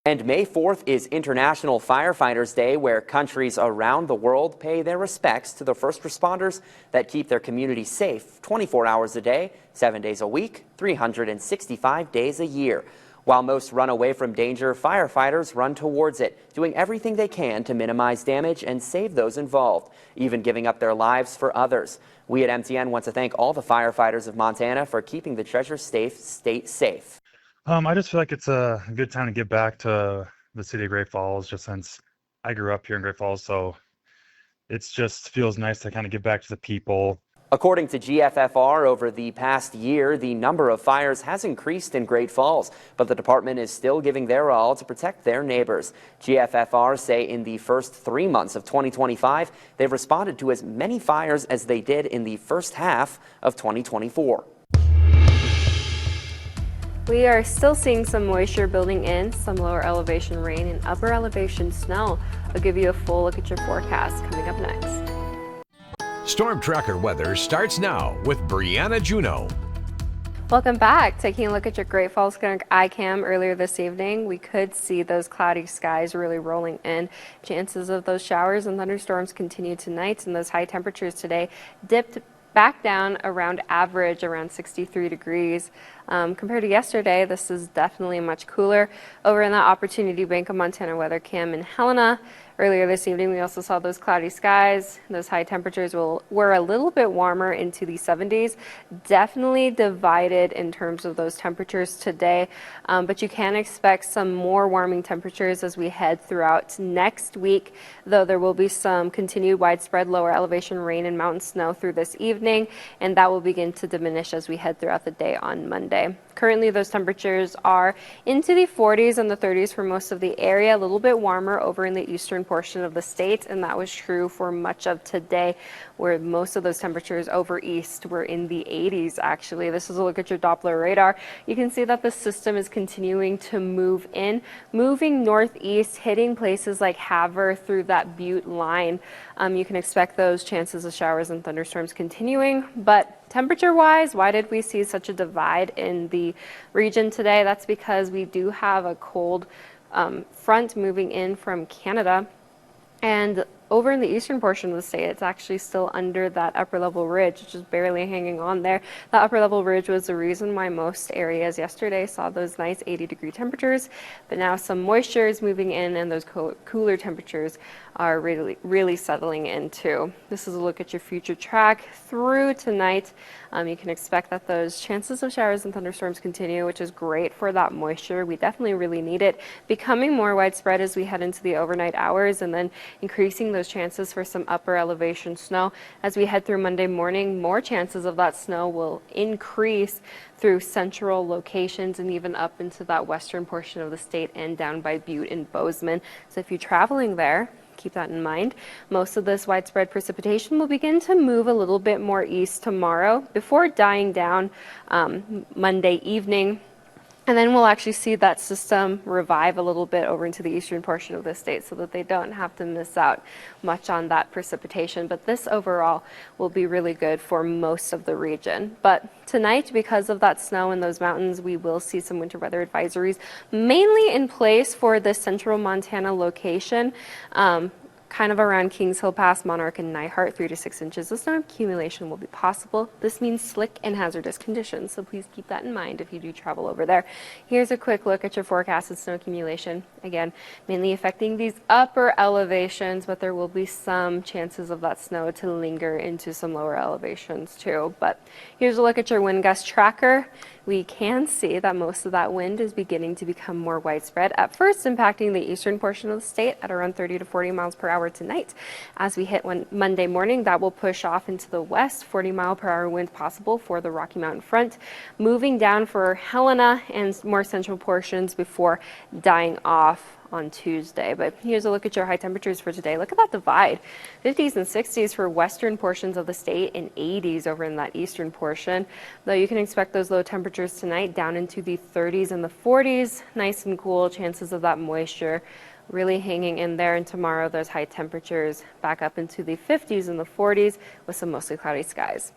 And May 4th is International Firefighters Day, where countries around the world pay their respects to the first responders that keep their communities safe 24 hours a day, 7 days a week, 365 days a year. While most run away from danger, firefighters run towards it, doing everything they can to minimize damage and save those involved, even giving up their lives for others. We at MTN want to thank all the firefighters of Montana for keeping the Treasure State safe. I just feel like it's a good time to get back to the city of Great Falls, just since I grew up here in Great Falls, so it's just feels nice to kind of get back to the people. According to GFFR, over the past year, the number of fires has increased in Great Falls, but the department is still giving their all to protect their neighbors. GFFR say in the first 3 months of 2025, they've responded to as many fires as they did in the first half of 2024. We are still seeing some moisture building in, some lower elevation rain and upper elevation snow. I'll give you a full look at your forecast coming up next. Storm Tracker weather starts now with Brianna Juneau. Welcome back. Taking a look at your Great Falls iCam earlier this evening, we could see those cloudy skies really rolling in. Chances of those showers and thunderstorms continue tonight, and those high temperatures today dipped back down around average, around 63 degrees. Compared to yesterday, this is definitely much cooler. Over in that Opportunity Bank of Montana weather cam in Helena, earlier this evening, we also saw those cloudy skies. Those high temperatures were a little bit warmer into the 70s. Definitely divided in terms of those temperatures today, but you can expect some more warming temperatures as we head throughout next week, though there will be some continued widespread lower elevation rain and mountain snow through this evening, and that will begin to diminish as we head throughout the day on Monday. Currently, those temperatures are into the 40s and the 30s for most of the area, a little bit warmer over in the eastern portion of the state, and that was true for much of today, where most of those temperatures over east were in the 80s actually. This is a look at your Doppler radar. You can see that the system is continuing to move in, moving northeast, hitting places like Havre through that Butte line. You can expect those chances of showers and thunderstorms continuing, but temperature-wise, why did we see such a divide in the region today? That's because we do have a cold front moving in from Canada, and over in the eastern portion of the state, it's actually still under that upper level ridge, which is barely hanging on there. The upper level ridge was the reason why most areas yesterday saw those nice 80-degree temperatures, but now some moisture is moving in and those cooler temperatures are really settling in too. This is a look at your future track through tonight. You can expect that those chances of showers and thunderstorms continue, which is great for that moisture. We definitely really need it, becoming more widespread as we head into the overnight hours, and then increasing those chances for some upper elevation snow. As we head through Monday morning, more chances of that snow will increase through central locations and even up into that western portion of the state and down by Butte and Bozeman. So if you're traveling there, keep that in mind. Most of this widespread precipitation will begin to move a little bit more east tomorrow before dying down Monday evening. And then we'll actually see that system revive a little bit over into the eastern portion of the state so that they don't have to miss out much on that precipitation. But this overall will be really good for most of the region. But tonight, because of that snow in those mountains, we will see some winter weather advisories mainly in place for the central Montana location. Kind of around Kings Hill Pass, Monarch, and Nyhart, 3 to 6 inches of snow accumulation will be possible. This means slick and hazardous conditions, so please keep that in mind if you do travel over there. Here's a quick look at your forecasted snow accumulation. Again, mainly affecting these upper elevations, but there will be some chances of that snow to linger into some lower elevations too. But here's a look at your wind gust tracker. We can see that most of that wind is beginning to become more widespread, at first impacting the eastern portion of the state at around 30 to 40 miles per hour tonight. As we hit Monday morning, that will push off into the west, 40-mile-per-hour wind possible for the Rocky Mountain front, moving down for Helena and more central portions before dying off on Tuesday. But here's a look at your high temperatures for today. Look at that divide. 50s and 60s for western portions of the state and 80s over in that eastern portion. Though you can expect those low temperatures tonight down into the 30s and the 40s. Nice and cool, chances of that moisture really hanging in there. And tomorrow those high temperatures back up into the 50s and the 40s with some mostly cloudy skies.